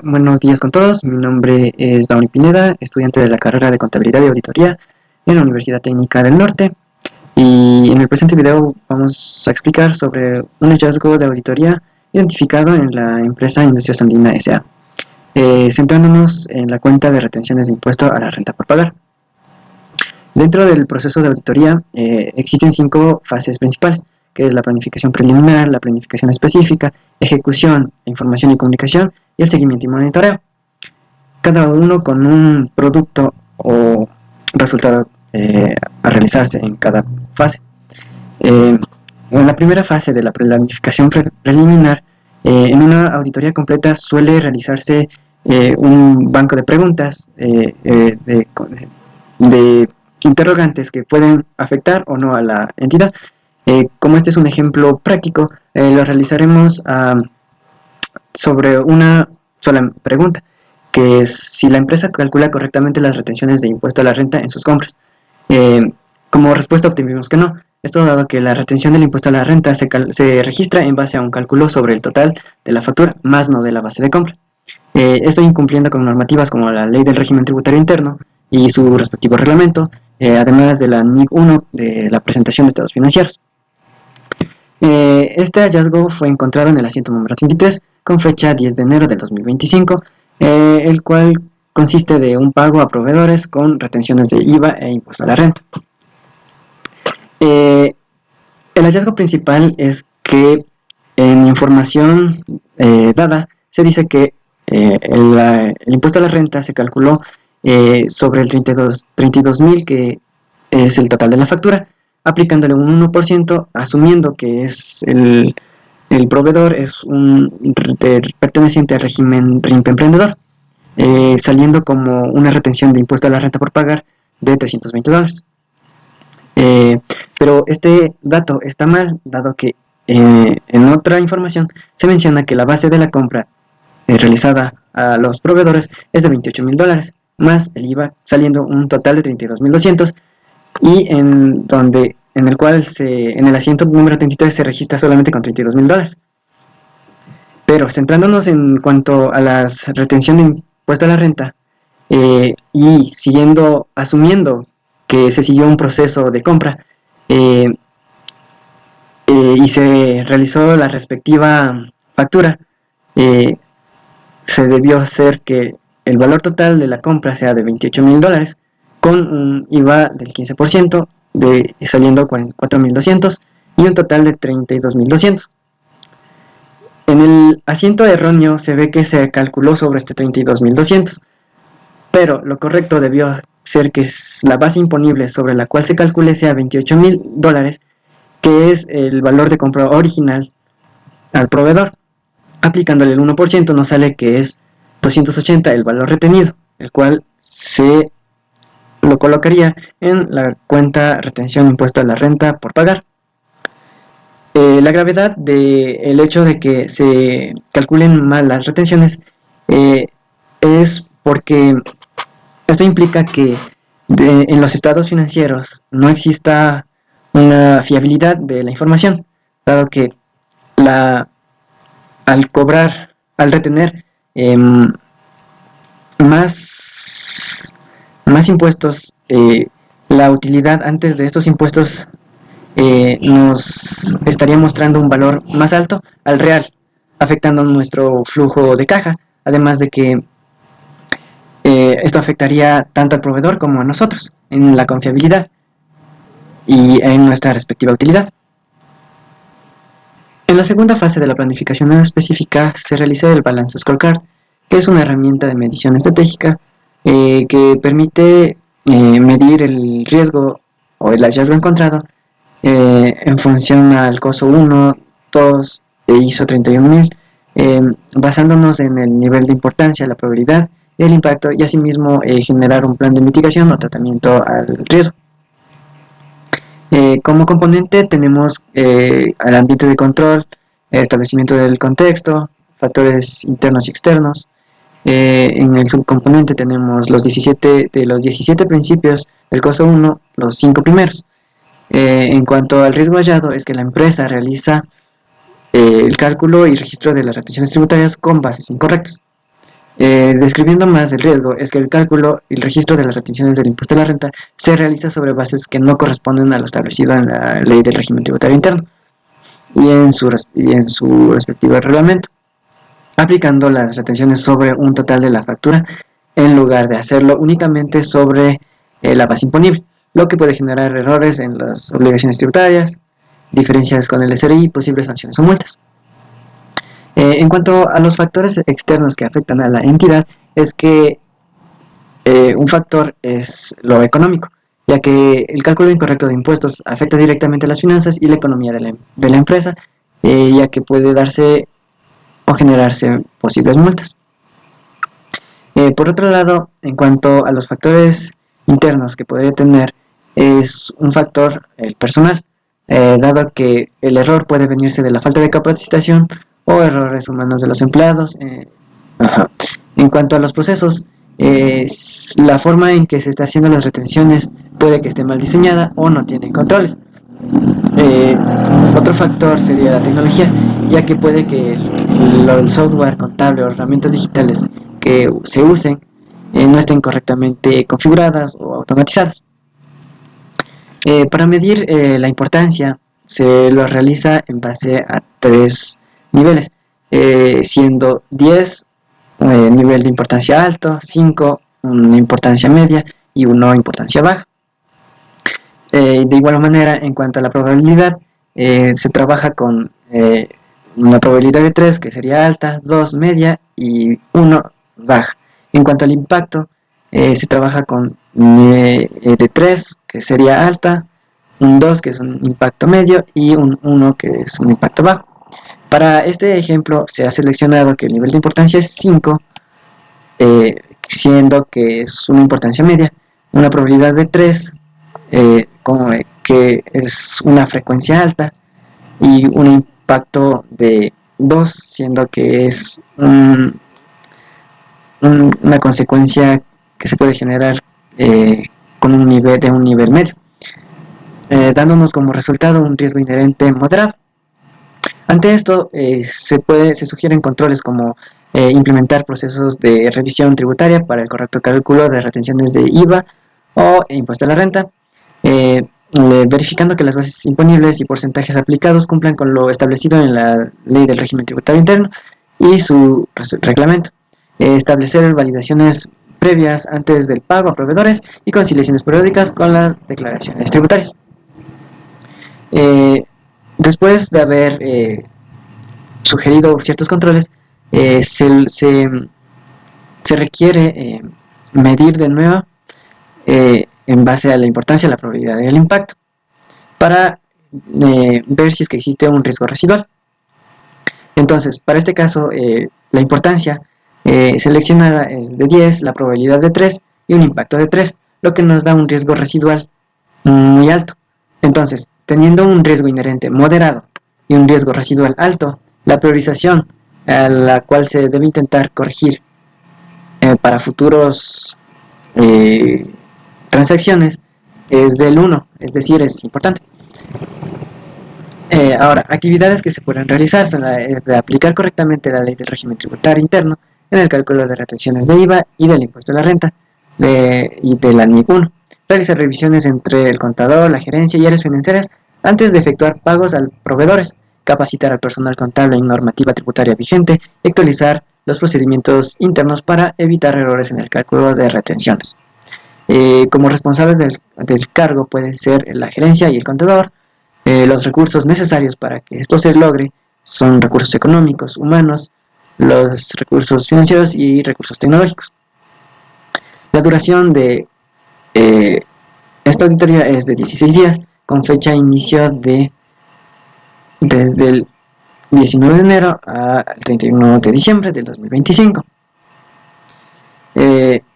Buenos días con todos, mi nombre es Dauni Pineda, estudiante de la carrera de Contabilidad y Auditoría en la Universidad Técnica del Norte, y en el presente video vamos a explicar sobre un hallazgo de auditoría identificado en la empresa Industrias Andina S.A., centrándonos en la cuenta de retenciones de impuesto a la renta por pagar. Dentro del proceso de auditoría existen 5 fases principales, que es la planificación preliminar, la planificación específica, ejecución, información y comunicación, y el seguimiento y monitoreo. Cada uno con un producto o resultado a realizarse en cada fase. En la primera fase de la planificación preliminar, en una auditoría completa suele realizarse un banco de preguntas de interrogantes que pueden afectar o no a la entidad. Como este es un ejemplo práctico, lo realizaremos sobre una sola pregunta, que es si la empresa calcula correctamente las retenciones de impuesto a la renta en sus compras. Como respuesta obtuvimos que no. Esto dado que la retención del impuesto a la renta se registra en base a un cálculo sobre el total de la factura, más no de la base de compra. Estoy incumpliendo con normativas como la Ley del Régimen Tributario Interno y su respectivo reglamento, además de la NIC 1 de la presentación de estados financieros. Este hallazgo fue encontrado en el asiento número 33 con fecha 10 de enero del 2025, el cual consiste de un pago a proveedores con retenciones de IVA e impuesto a la renta. El hallazgo principal es que en información dada se dice que el impuesto a la renta se calculó sobre el 32.000, que es el total de la factura, aplicándole un 1%, asumiendo que es el proveedor es perteneciente al régimen RIMP emprendedor, saliendo como una retención de impuesto a la renta por pagar de $320. Pero este dato está mal, dado que en otra información se menciona que la base de la compra realizada a los proveedores es de $28.000, más el IVA, saliendo un total de $32.200, y en el cual en el asiento número 33 se registra solamente con $32.000. Pero centrándonos en cuanto a la retención de impuesto a la renta, y asumiendo que se siguió un proceso de compra y se realizó la respectiva factura, se debió hacer que el valor total de la compra sea de $28.000, con un IVA del 15%, saliendo $44.200 y un total de $32.200. En el asiento erróneo se ve que se calculó sobre este $32.200, pero lo correcto debió ser que la base imponible sobre la cual se calcule sea $28.000, que es el valor de compra original al proveedor. Aplicándole el 1% nos sale que es 280 el valor retenido, el cual se lo colocaría en la cuenta retención impuesto a la renta por pagar. La gravedad del hecho de que se calculen mal las retenciones es porque esto implica que en los estados financieros no exista una fiabilidad de la información, dado que al retener más impuestos, la utilidad antes de estos impuestos nos estaría mostrando un valor más alto al real, afectando nuestro flujo de caja, además de que esto afectaría tanto al proveedor como a nosotros en la confiabilidad y en nuestra respectiva utilidad. En la segunda fase de la planificación específica se realiza el Balance Scorecard, que es una herramienta de medición estratégica que permite medir el riesgo o el hallazgo encontrado en función al COSO 1, 2 e ISO 31000, basándonos en el nivel de importancia, la probabilidad, el impacto, y asimismo generar un plan de mitigación o tratamiento al riesgo. Como componente tenemos al ambiente de control, establecimiento del contexto, factores internos y externos. En el subcomponente tenemos los 17 principios del COSO 1, los 5 primeros. En cuanto al riesgo hallado, es que la empresa realiza el cálculo y registro de las retenciones tributarias con bases incorrectas. Describiendo más el riesgo, es que el cálculo y el registro de las retenciones del impuesto a la renta se realiza sobre bases que no corresponden a lo establecido en la ley del régimen tributario interno y en su respectivo reglamento, aplicando las retenciones sobre un total de la factura en lugar de hacerlo únicamente sobre la base imponible, lo que puede generar errores en las obligaciones tributarias, diferencias con el SRI y posibles sanciones o multas. En cuanto a los factores externos que afectan a la entidad, es que un factor es lo económico, ya que el cálculo incorrecto de impuestos afecta directamente a las finanzas y la economía de la empresa, ya que puede darse o generarse posibles multas. Por otro lado, en cuanto a los factores internos que podría tener, es un factor el personal, dado que el error puede venirse de la falta de capacitación o errores humanos de los empleados. En cuanto a los procesos, la forma en que se está haciendo las retenciones puede que esté mal diseñada o no tiene controles. Otro factor sería la tecnología, ya que puede que el software contable o herramientas digitales que se usen no estén correctamente configuradas o automatizadas. Para medir la importancia se lo realiza en base a 3 niveles, siendo 10 nivel de importancia alto, 5 una importancia media y 1 importancia baja. De igual manera, en cuanto a la probabilidad, se trabaja con una probabilidad de 3 que sería alta, 2 media y 1 baja. En cuanto al impacto, se trabaja con de 3 que sería alta, un 2 que es un impacto medio y un 1 que es un impacto bajo. Para este ejemplo se ha seleccionado que el nivel de importancia es 5, siendo que es una importancia media, una probabilidad de 3, que es una frecuencia alta, y un impacto de 2, siendo que es una consecuencia que se puede generar con un nivel medio, dándonos como resultado un riesgo inherente moderado. Ante esto, se sugieren controles como implementar procesos de revisión tributaria para el correcto cálculo de retenciones de IVA o impuesto a la renta, verificando que las bases imponibles y porcentajes aplicados cumplan con lo establecido en la ley del régimen tributario interno y su reglamento, establecer validaciones previas antes del pago a proveedores y conciliaciones periódicas con las declaraciones tributarias. Después de haber sugerido ciertos controles, se requiere medir de nuevo en base a la importancia, la probabilidad y el impacto, para ver si es que existe un riesgo residual. Entonces, para este caso, la importancia seleccionada es de 10, la probabilidad de 3 y un impacto de 3, lo que nos da un riesgo residual muy alto. Entonces, teniendo un riesgo inherente moderado y un riesgo residual alto, la priorización a la cual se debe intentar corregir para futuros transacciones es del 1, es decir, es importante. Ahora, actividades que se pueden realizar son es de aplicar correctamente la ley del régimen tributario interno en el cálculo de retenciones de IVA y del impuesto a la renta y de la NIC 1. Realizar revisiones entre el contador, la gerencia y áreas financieras antes de efectuar pagos a proveedores, capacitar al personal contable en normativa tributaria vigente y actualizar los procedimientos internos para evitar errores en el cálculo de retenciones. Como responsables del cargo pueden ser la gerencia y el contador. Los recursos necesarios para que esto se logre son recursos económicos, humanos, los recursos financieros y recursos tecnológicos. La duración de esta auditoría es de 16 días, con fecha de inicio desde el 19 de enero al 31 de diciembre del 2025.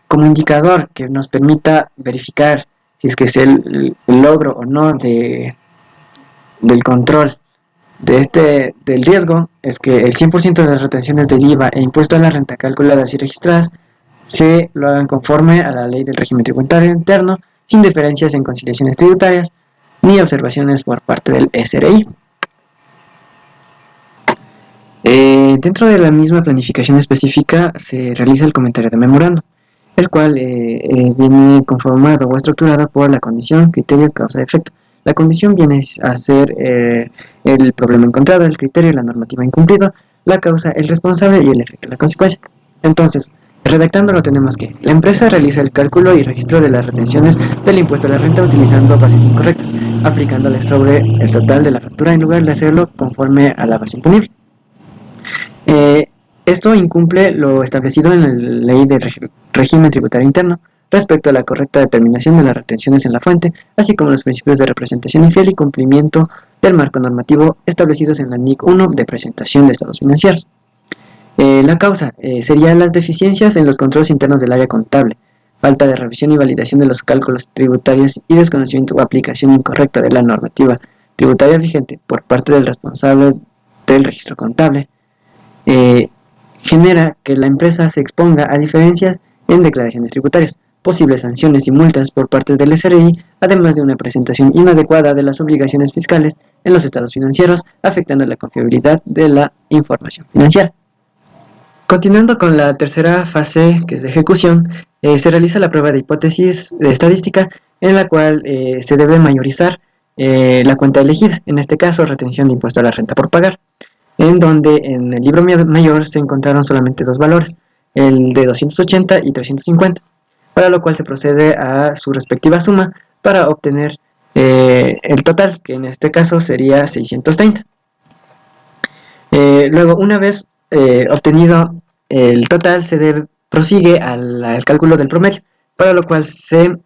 Como indicador que nos permita verificar si es que es el logro o no del control del riesgo, es que el 100% de las retenciones del IVA e impuesto a la renta calculadas y registradas se lo hagan conforme a la ley del régimen tributario interno, sin diferencias en conciliaciones tributarias ni observaciones por parte del SRI. Dentro de la misma planificación específica se realiza el comentario de memorando, el cual viene conformado o estructurado por la condición, criterio, causa, efecto. La condición viene a ser el problema encontrado, el criterio, la normativa incumplido, la causa, el responsable y el efecto, la consecuencia. Entonces, redactándolo tenemos que la empresa realiza el cálculo y registro de las retenciones del impuesto a la renta utilizando bases incorrectas, aplicándole sobre el total de la factura en lugar de hacerlo conforme a la base imponible. Esto incumple lo establecido en la Ley de Régimen Tributario Interno respecto a la correcta determinación de las retenciones en la fuente, así como los principios de representación infiel y cumplimiento del marco normativo establecidos en la NIC 1 de presentación de estados financieros. La causa serían las deficiencias en los controles internos del área contable, falta de revisión y validación de los cálculos tributarios y desconocimiento o aplicación incorrecta de la normativa tributaria vigente por parte del responsable del registro contable. Genera que la empresa se exponga a diferencias en declaraciones tributarias, posibles sanciones y multas por parte del SRI, además de una presentación inadecuada de las obligaciones fiscales en los estados financieros, afectando la confiabilidad de la información financiera. Continuando con la tercera fase, que es de ejecución, se realiza la prueba de hipótesis de estadística, en la cual se debe mayorizar la cuenta elegida, en este caso retención de impuesto a la renta por pagar, en donde en el libro mayor se encontraron solamente dos valores, el de 280 y 350, para lo cual se procede a su respectiva suma para obtener el total, que en este caso sería 630. Luego, una vez obtenido el total, se prosigue al cálculo del promedio, para lo cual se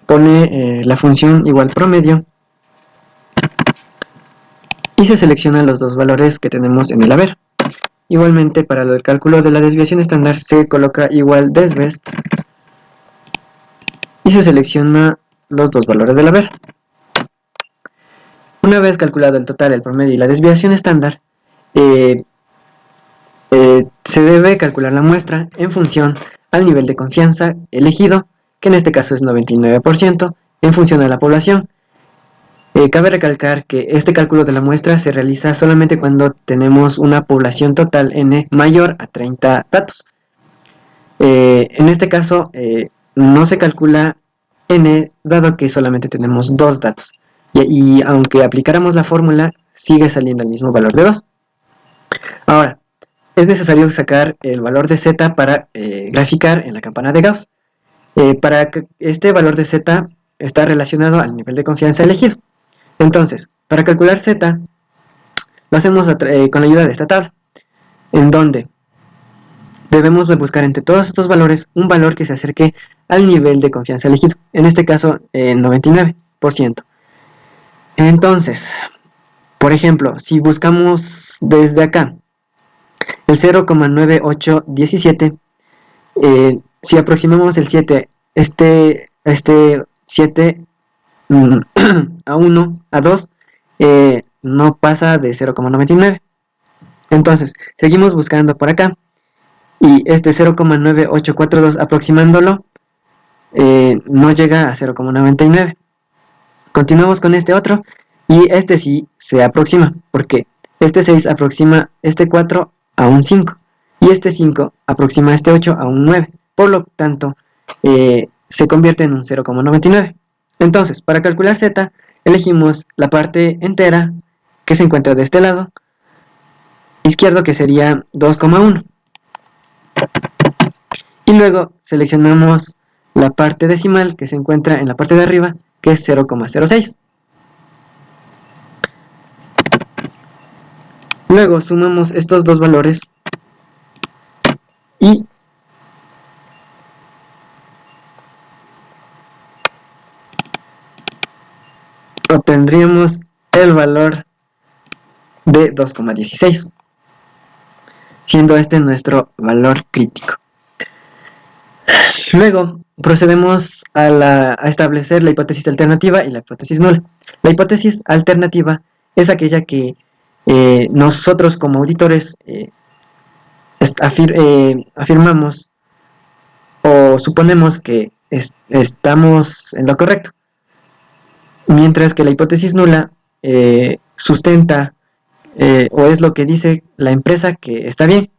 pone la función igual promedio y se seleccionan los dos valores que tenemos en el haber. Igualmente, para el cálculo de la desviación estándar se coloca igual desbest y se selecciona los dos valores del haber. Una vez calculado el total, el promedio y la desviación estándar, se debe calcular la muestra en función al nivel de confianza elegido, que en este caso es 99%, en función a la población. Cabe recalcar que este cálculo de la muestra se realiza solamente cuando tenemos una población total N mayor a 30 datos. En este caso no se calcula N dado que solamente tenemos 2 datos. Y aunque aplicáramos la fórmula, sigue saliendo el mismo valor de 2. Ahora, es necesario sacar el valor de Z para graficar en la campana de Gauss. Para que este valor de Z está relacionado al nivel de confianza elegido. Entonces, para calcular Z, lo hacemos con la ayuda de esta tabla, en donde debemos buscar entre todos estos valores un valor que se acerque al nivel de confianza elegido, en este caso 99%. Entonces, por ejemplo, si buscamos desde acá el 0,9817, si aproximamos el 7, este 7 a 1, a 2, no pasa de 0,99. Entonces, seguimos buscando por acá. Y este 0,9842 aproximándolo, no llega a 0,99. Continuamos con este otro. Y este sí se aproxima. Porque este 6 aproxima este 4 a un 5. Y este 5 aproxima este 8 a un 9. Por lo tanto, se convierte en un 0,99. Entonces, para calcular Z, elegimos la parte entera que se encuentra de este lado izquierdo, que sería 2,1. Y luego seleccionamos la parte decimal que se encuentra en la parte de arriba, que es 0,06. Luego sumamos estos dos valores y obtendríamos el valor de 2,16, siendo este nuestro valor crítico. Luego procedemos a establecer la hipótesis alternativa y la hipótesis nula. La hipótesis alternativa es aquella que nosotros como auditores afirmamos o suponemos que estamos en lo correcto, mientras que la hipótesis nula sustenta o es lo que dice la empresa que está bien.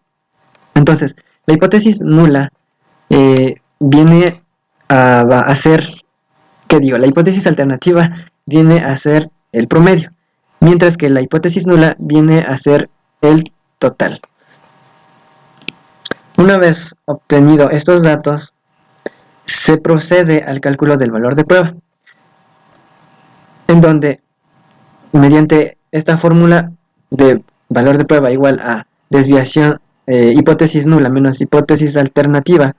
Entonces, la hipótesis nula viene a ser, ¿qué digo? La hipótesis alternativa viene a ser el promedio, mientras que la hipótesis nula viene a ser el total. Una vez obtenido estos datos, se procede al cálculo del valor de prueba, en donde mediante esta fórmula de valor de prueba igual a desviación, hipótesis nula menos hipótesis alternativa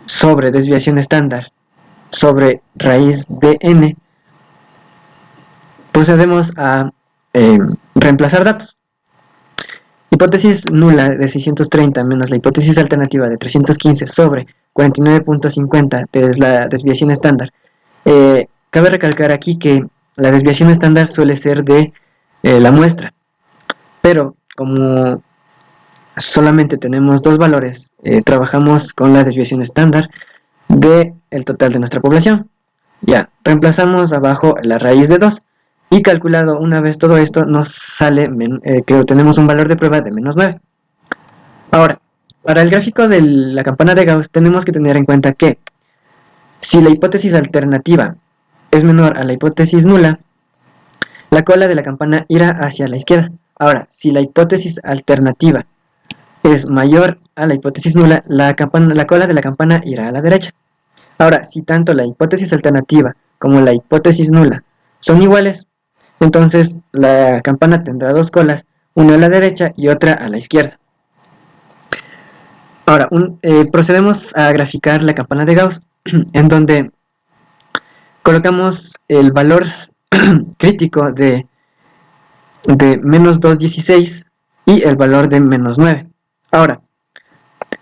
sobre desviación estándar sobre raíz de n, procedemos a reemplazar datos. Hipótesis nula de 630 menos la hipótesis alternativa de 315 sobre 49.50 de la desviación estándar. Cabe recalcar aquí que la desviación estándar suele ser de la muestra, pero como solamente tenemos dos valores, trabajamos con la desviación estándar del total de nuestra población. Ya, reemplazamos abajo la raíz de 2 y calculado una vez todo esto nos sale que tenemos un valor de prueba de menos 9. Ahora, para el gráfico de la campana de Gauss tenemos que tener en cuenta que si la hipótesis alternativa es menor a la hipótesis nula, la cola de la campana irá hacia la izquierda. Ahora, si la hipótesis alternativa es mayor a la hipótesis nula, la cola de la campana irá a la derecha. Ahora, si tanto la hipótesis alternativa como la hipótesis nula son iguales, entonces la campana tendrá dos colas, una a la derecha y otra a la izquierda. Ahora, procedemos a graficar la campana de Gauss, en donde colocamos el valor crítico de menos 2,16 y el valor de menos 9. Ahora,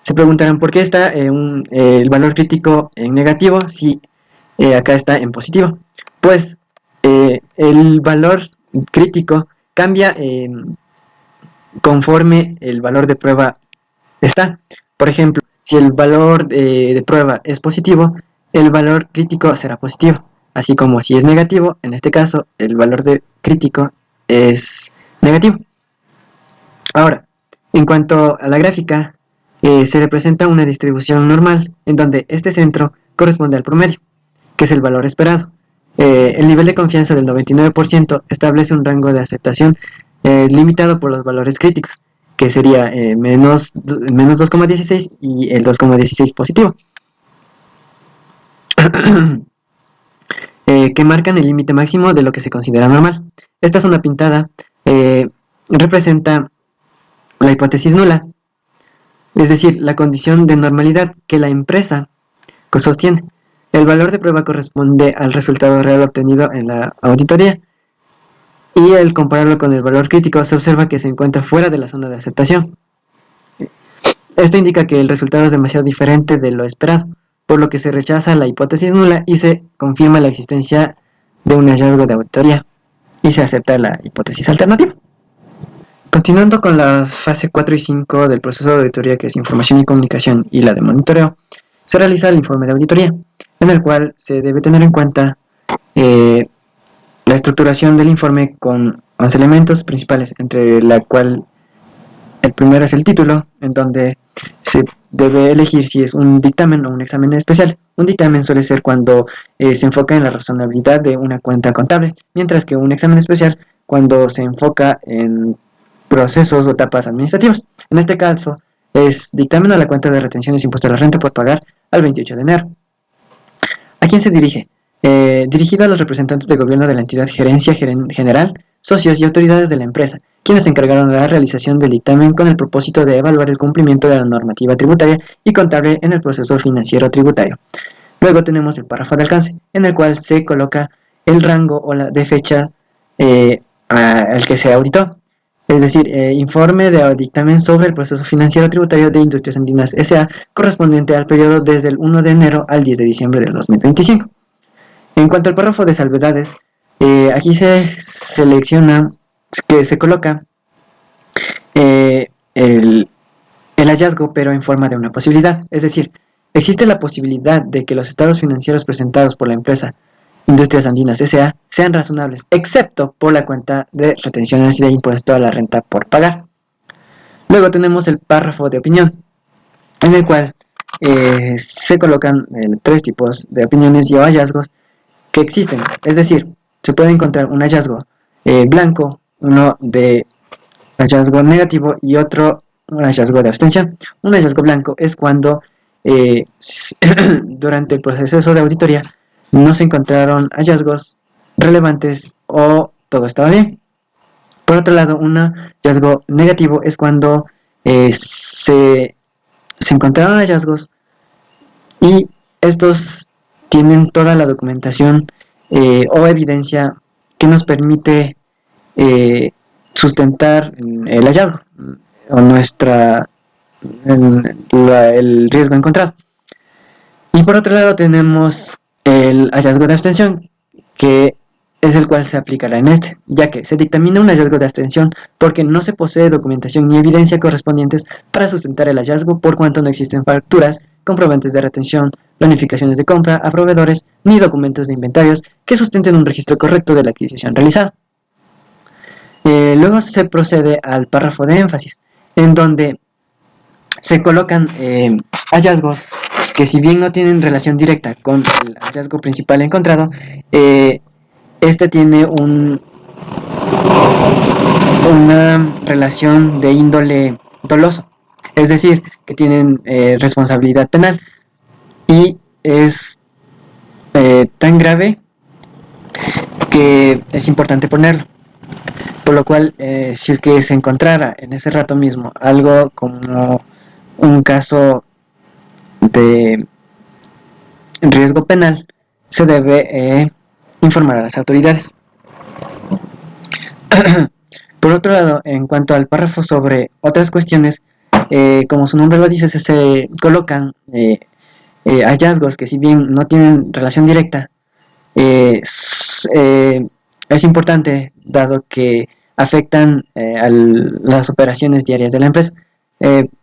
se preguntarán por qué está el valor crítico en negativo si acá está en positivo. Pues el valor crítico cambia conforme el valor de prueba está. Por ejemplo, si el valor de prueba es positivo, el valor crítico será positivo. Así como si es negativo, en este caso el valor de crítico es negativo. Ahora, en cuanto a la gráfica, se representa una distribución normal en donde este centro corresponde al promedio, que es el valor esperado. El nivel de confianza del 99% establece un rango de aceptación limitado por los valores críticos, que sería menos 2,16 y el 2,16 positivo, que marcan el límite máximo de lo que se considera normal. Esta zona pintada representa la hipótesis nula, es decir, la condición de normalidad que la empresa sostiene. El valor de prueba corresponde al resultado real obtenido en la auditoría, y al compararlo con el valor crítico se observa que se encuentra fuera de la zona de aceptación. Esto indica que el resultado es demasiado diferente de lo esperado, por lo que se rechaza la hipótesis nula y se confirma la existencia de un hallazgo de auditoría y se acepta la hipótesis alternativa. Continuando con la fase 4 y 5 del proceso de auditoría, que es información y comunicación, y la de monitoreo, se realiza el informe de auditoría, en el cual se debe tener en cuenta la estructuración del informe con 11 elementos principales, entre la cual el primero es el título, en donde se debe elegir si es un dictamen o un examen especial. Un dictamen suele ser cuando se enfoca en la razonabilidad de una cuenta contable, mientras que un examen especial cuando se enfoca en procesos o etapas administrativas. En este caso, es dictamen a la cuenta de retenciones e impuesto a la renta por pagar al 28 de enero. ¿A quién se dirige? Dirigido a los representantes de gobierno de la entidad, gerencia general, socios y autoridades de la empresa, quienes se encargaron de la realización del dictamen con el propósito de evaluar el cumplimiento de la normativa tributaria y contable en el proceso financiero tributario. Luego tenemos el párrafo de alcance, en el cual se coloca el rango o la de fecha al que se auditó. Es decir, informe de dictamen sobre el proceso financiero tributario de Industrias Andinas S.A. correspondiente al periodo desde el 1 de enero al 10 de diciembre del 2025. En cuanto al párrafo de salvedades, aquí se selecciona, que se coloca el hallazgo, pero en forma de una posibilidad. Es decir, existe la posibilidad de que los estados financieros presentados por la empresa Industrias Andinas S.A. sean razonables, excepto por la cuenta de retenciones de impuesto a la renta por pagar. Luego tenemos el párrafo de opinión, en el cual se colocan 3 tipos de opiniones y o hallazgos que existen. Es decir, se puede encontrar un hallazgo blanco, uno de hallazgo negativo y otro un hallazgo de abstención. Un hallazgo blanco es cuando durante el proceso de auditoría no se encontraron hallazgos relevantes o todo estaba bien. Por otro lado, un hallazgo negativo es cuando se encontraron hallazgos y estos tienen toda la documentación o evidencia que nos permite sustentar el hallazgo o el riesgo encontrado. Y por otro lado tenemos el hallazgo de abstención, que es el cual se aplicará en este, ya que se dictamina un hallazgo de abstención porque no se posee documentación ni evidencia correspondientes para sustentar el hallazgo, por cuanto no existen facturas, comprobantes de retención, planificaciones de compra a proveedores, ni documentos de inventarios que sustenten un registro correcto de la adquisición realizada. Luego se procede al párrafo de énfasis, en donde se colocan hallazgos que, si bien no tienen relación directa con el hallazgo principal encontrado, este tiene una relación de índole doloso, es decir, que tienen responsabilidad penal y es tan grave que es importante ponerlo. Por lo cual, si es que se encontrara en ese rato mismo algo como un caso de riesgo penal, se debe informar a las autoridades. Por otro lado, en cuanto al párrafo sobre otras cuestiones, como su nombre lo dice, se colocan hallazgos que, si bien no tienen relación directa, es importante, dado que afectan a las operaciones diarias de la empresa.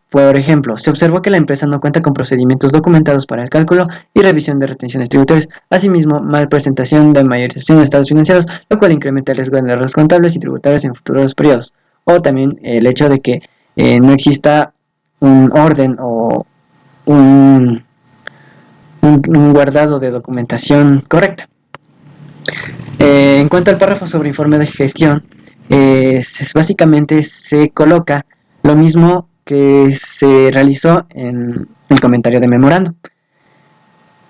Por ejemplo, se observó que la empresa no cuenta con procedimientos documentados para el cálculo y revisión de retenciones tributarias. Asimismo, mal presentación de mayorización de estados financieros, lo cual incrementa el riesgo de errores contables y tributarios en futuros periodos. O también el hecho de que no exista un orden o un guardado de documentación correcta. En cuanto al párrafo sobre informe de gestión, básicamente se coloca lo mismo que se realizó en el comentario de memorando,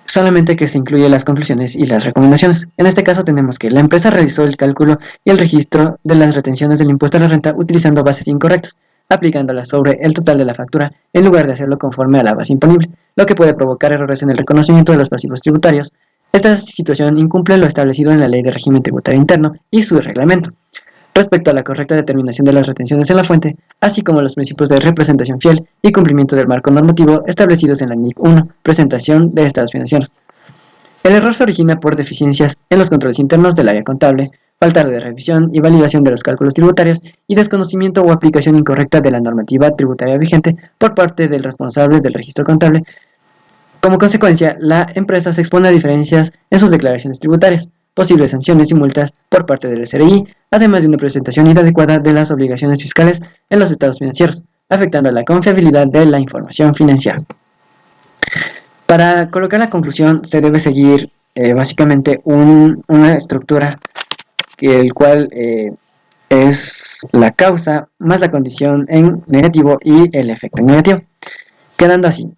solamente que se incluye las conclusiones y las recomendaciones. En este caso tenemos que la empresa realizó el cálculo y el registro de las retenciones del impuesto a la renta utilizando bases incorrectas, aplicándolas sobre el total de la factura en lugar de hacerlo conforme a la base imponible, lo que puede provocar errores en el reconocimiento de los pasivos tributarios. Esta situación incumple lo establecido en la Ley de Régimen Tributario Interno y su reglamento, respecto a la correcta determinación de las retenciones en la fuente, así como los principios de representación fiel y cumplimiento del marco normativo establecidos en la NIC 1, presentación de estados financieros. El error se origina por deficiencias en los controles internos del área contable, falta de revisión y validación de los cálculos tributarios y desconocimiento o aplicación incorrecta de la normativa tributaria vigente por parte del responsable del registro contable. Como consecuencia, la empresa se expone a diferencias en sus declaraciones tributarias, posibles sanciones y multas por parte del SRI, además de una presentación inadecuada de las obligaciones fiscales en los estados financieros, afectando la confiabilidad de la información financiera. Para colocar la conclusión se debe seguir básicamente una estructura el cual es la causa más la condición en negativo y el efecto en negativo. Quedando así,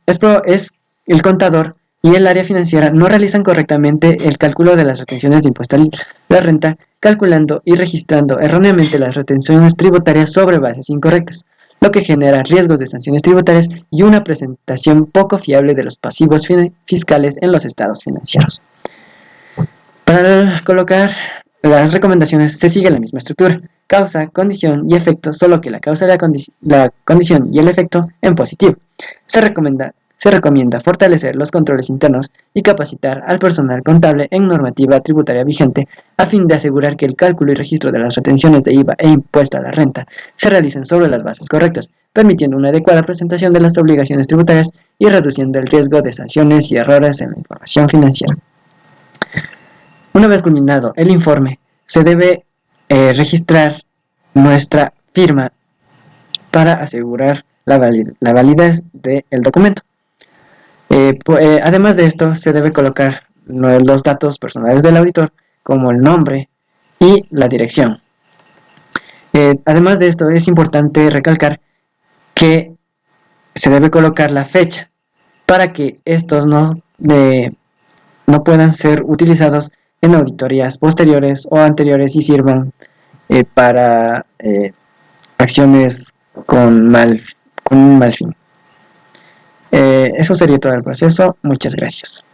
es el contador y el área financiera no realizan correctamente el cálculo de las retenciones de impuesto a la renta, calculando y registrando erróneamente las retenciones tributarias sobre bases incorrectas, lo que genera riesgos de sanciones tributarias y una presentación poco fiable de los pasivos fiscales en los estados financieros. Para colocar las recomendaciones se sigue la misma estructura: causa, condición y efecto, solo que la causa, la condición y el efecto en positivo. Se recomienda fortalecer los controles internos y capacitar al personal contable en normativa tributaria vigente a fin de asegurar que el cálculo y registro de las retenciones de IVA e impuesto a la renta se realicen sobre las bases correctas, permitiendo una adecuada presentación de las obligaciones tributarias y reduciendo el riesgo de sanciones y errores en la información financiera. Una vez culminado el informe, se debe registrar nuestra firma para asegurar la validez del documento. Además de esto, se debe colocar los datos personales del auditor, como el nombre y la dirección. Además de esto, es importante recalcar que se debe colocar la fecha para que estos no puedan ser utilizados en auditorías posteriores o anteriores y sirvan para acciones con un mal fin. Eso sería todo el proceso. Muchas gracias.